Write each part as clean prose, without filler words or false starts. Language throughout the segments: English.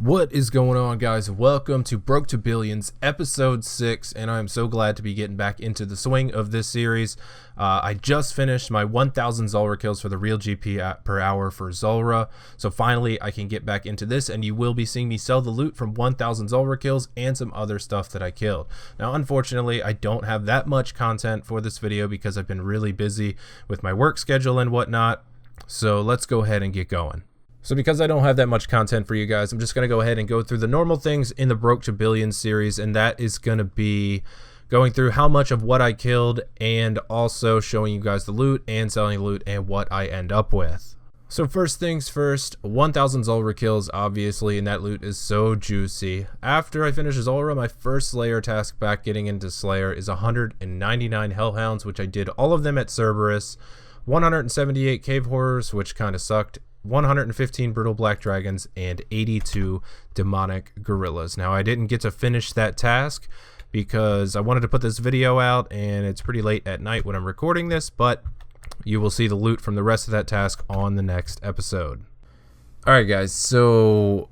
What is going on, guys? Welcome to Broke to Billions episode 6, and I am so glad to be getting back into the swing of this series. I just finished my 1000 Zulrah kills for the real GP per hour for Zulrah, so finally I can get back into this, and you will be seeing me sell the loot from 1000 Zulrah kills and some other stuff that I killed. Now unfortunately I don't have that much content for this video because I've been really busy with my work schedule and whatnot, so let's go ahead and get going. So because I don't have that much content for you guys, I'm just going to go ahead and go through the normal things in the Broke to Billions series, and that is going to be going through how much of what I killed and also showing you guys the loot and selling the loot and what I end up with. So first things first, 1000 Zulrah kills obviously, and that loot is so juicy. After I finish Zulrah, my first Slayer task back getting into Slayer is 199 Hellhounds, which I did all of them at Cerberus, 178 Cave Horrors, which kind of sucked, 115 Brutal Black Dragons, and 82 Demonic Gorillas. Now I didn't get to finish that task because I wanted to put this video out and it's pretty late at night when I'm recording this, but you will see the loot from the rest of that task on the next episode. Alright guys, so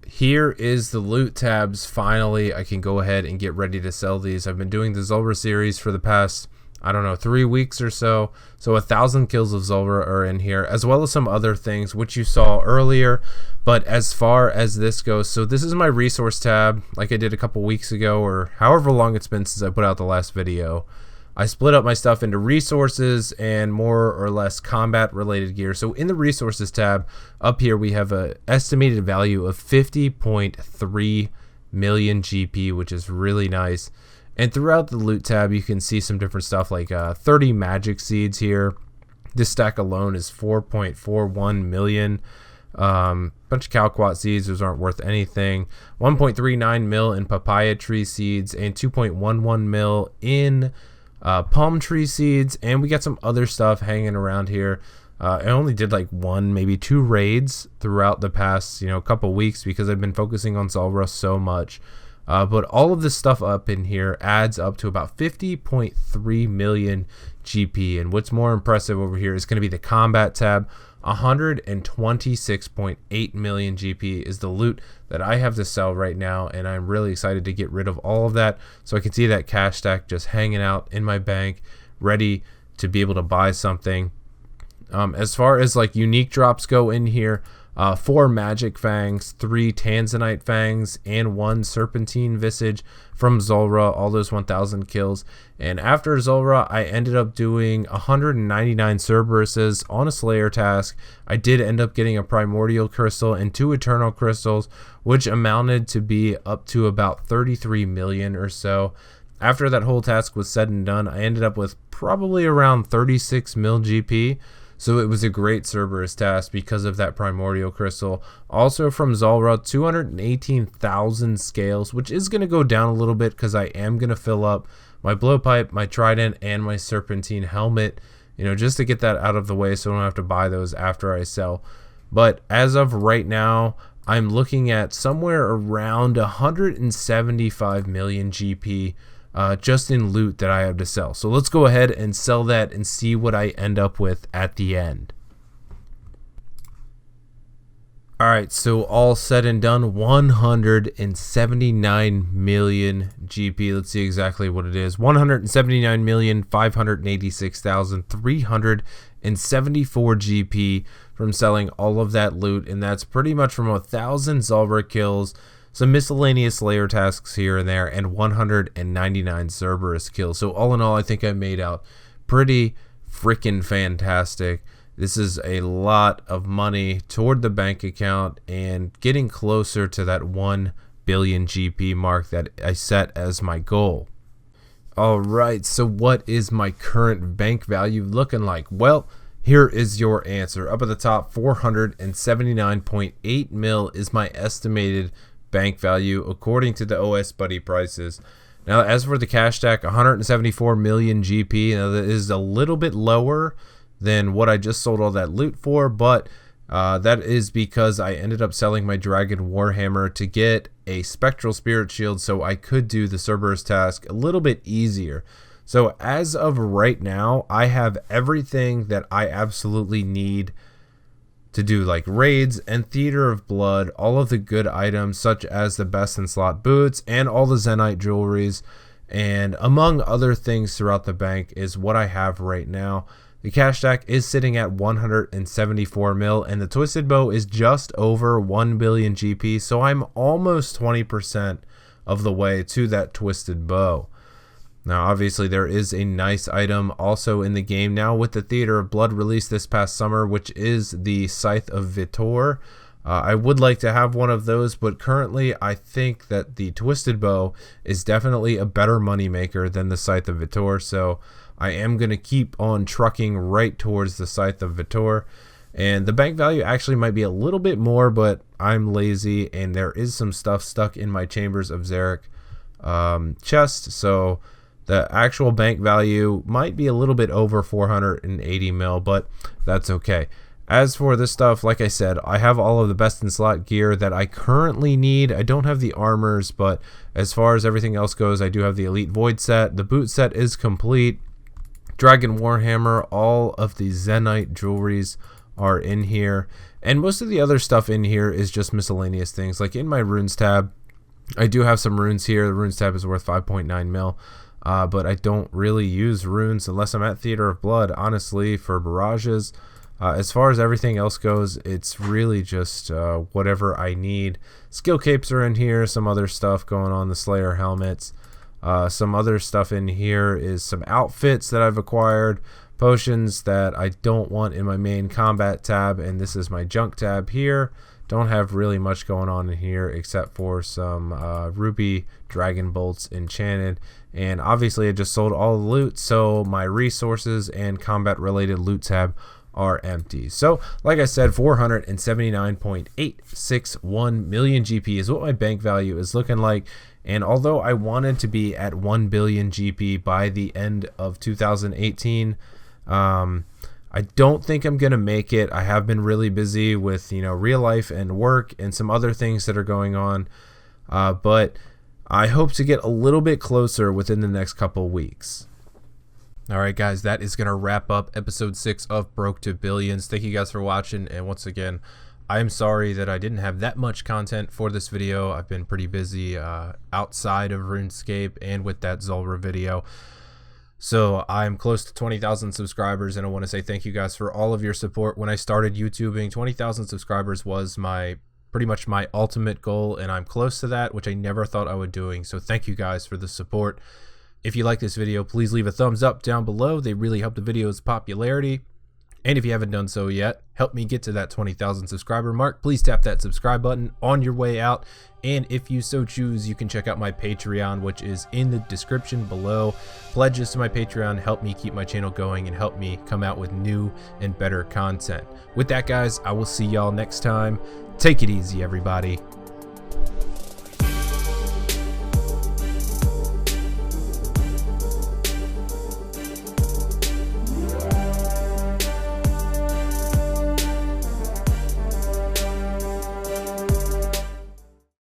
here is the loot tabs. Finally I can go ahead and get ready to sell these. I've been doing the Zulrah series for the past 3 weeks or so. So 1000 kills of Zulrah are in here, as well as some other things which you saw earlier. But as far as this goes, so this is my resource tab, like I did a couple weeks ago, or however long it's been since I put out the last video. I split up my stuff into resources and more or less combat related gear. So in the resources tab up here, we have an estimated value of 50.3 million GP, which is really nice. And throughout the loot tab, you can see some different stuff like 30 magic seeds here. This stack alone is 4.41 million. Bunch of Calquat seeds, those aren't worth anything. 1.39 mil in papaya tree seeds and 2.11 mil in palm tree seeds. And we got some other stuff hanging around here. I only did like one, maybe two raids throughout the past, couple weeks because I've been focusing on Zulrah so much. But all of this stuff up in here adds up to about 50.3 million GP. And what's more impressive over here is going to be the combat tab. 126.8 million GP is the loot that I have to sell right now. And I'm really excited to get rid of all of that. So I can see that cash stack just hanging out in my bank, ready to be able to buy something. As far as like unique drops go in here, 4 magic fangs, 3 tanzanite fangs, and 1 serpentine visage from Zulrah, all those 1000 kills. And after Zulrah, I ended up doing 199 Cerberuses on a Slayer task. I did end up getting a primordial crystal and 2 eternal crystals, which amounted to be up to about 33 million or so. After that whole task was said and done, I ended up with probably around 36 mil GP. So it was a great Cerberus task because of that primordial crystal. Also from Zulrah, 218,000 scales, which is going to go down a little bit because I am going to fill up my blowpipe, my trident, and my serpentine helmet, just to get that out of the way so I don't have to buy those after I sell. But as of right now, I'm looking at somewhere around 175 million GP just in loot that I have to sell. So let's go ahead and sell that and see what I end up with at the end. Alright, so all said and done, 179 million GP. Let's see exactly what it is. 179,586,374 GP from selling all of that loot, and that's pretty much from 1000 Zulrah kills, some miscellaneous Slayer tasks here and there, and 199 Cerberus kills. So all in all, I think I made out pretty freaking fantastic. This is a lot of money toward the bank account and getting closer to that 1 billion GP mark that I set as my goal. Alright, so what is my current bank value looking like? Well, here is your answer. Up at the top, 479.8 mil is my estimated bank value according to the OS Buddy prices. Now as for the cash stack, 174 million GP. Now that is a little bit lower than what I just sold all that loot for, but that is because I ended up selling my Dragon Warhammer to get a Spectral Spirit Shield so I could do the Cerberus task a little bit easier. So as of right now, I have everything that I absolutely need to do like raids and Theater of Blood, all of the good items such as the best in slot boots and all the Zenite jewelries, and among other things throughout the bank is what I have right now. The cash stack is sitting at 174 mil, and the Twisted Bow is just over 1 billion GP, so I'm almost 20% of the way to that Twisted Bow. Now, obviously, there is a nice item also in the game now with the Theater of Blood released this past summer, which is the Scythe of Vitor. I would like to have one of those, but currently I think that the Twisted Bow is definitely a better moneymaker than the Scythe of Vitor, so I am going to keep on trucking right towards the Scythe of Vitor. And the bank value actually might be a little bit more, but I'm lazy, and there is some stuff stuck in my Chambers of Xeric chest, so the actual bank value might be a little bit over 480 mil, but that's okay. As for this stuff, like I said, I have all of the best in slot gear that I currently need. I don't have the armors, but as far as everything else goes, I do have the Elite Void set. The boot set is complete. Dragon Warhammer, all of the Zenite jewelries are in here. And most of the other stuff in here is just miscellaneous things. Like in my runes tab, I do have some runes here. The runes tab is worth 5.9 mil. But I don't really use runes unless I'm at Theater of Blood, honestly, for barrages. As far as everything else goes, it's really just whatever I need. Skill capes are in here, some other stuff going on, the Slayer helmets. Some other stuff in here is some outfits that I've acquired, potions that I don't want in my main combat tab, and this is my junk tab here. Don't have really much going on in here except for some ruby dragon bolts enchanted, and obviously I just sold all the loot, so my resources and combat related loot tab are empty. So like I said, 479.861 million GP is what my bank value is looking like. And although I wanted to be at 1 billion GP by the end of 2018, I don't think I'm gonna make it. I have been really busy with real life and work and some other things that are going on, but I hope to get a little bit closer within the next couple weeks. Alright guys, that is going to wrap up episode 6 of Broke to Billions. Thank you guys for watching, and once again, I'm sorry that I didn't have that much content for this video. I've been pretty busy outside of RuneScape and with that Zulrah video. So I'm close to 20,000 subscribers, and I want to say thank you guys for all of your support. When I started YouTubing, 20,000 subscribers was pretty much my ultimate goal, and I'm close to that, which I never thought I would doing. So thank you guys for the support. If you like this video, please leave a thumbs up down below. They really help the video's popularity. And if you haven't done so yet, help me get to that 20,000 subscriber mark. Please tap that subscribe button on your way out. And if you so choose, you can check out my Patreon, which is in the description below. Pledges to my Patreon help me keep my channel going and help me come out with new and better content. With that, guys, I will see y'all next time. Take it easy, everybody.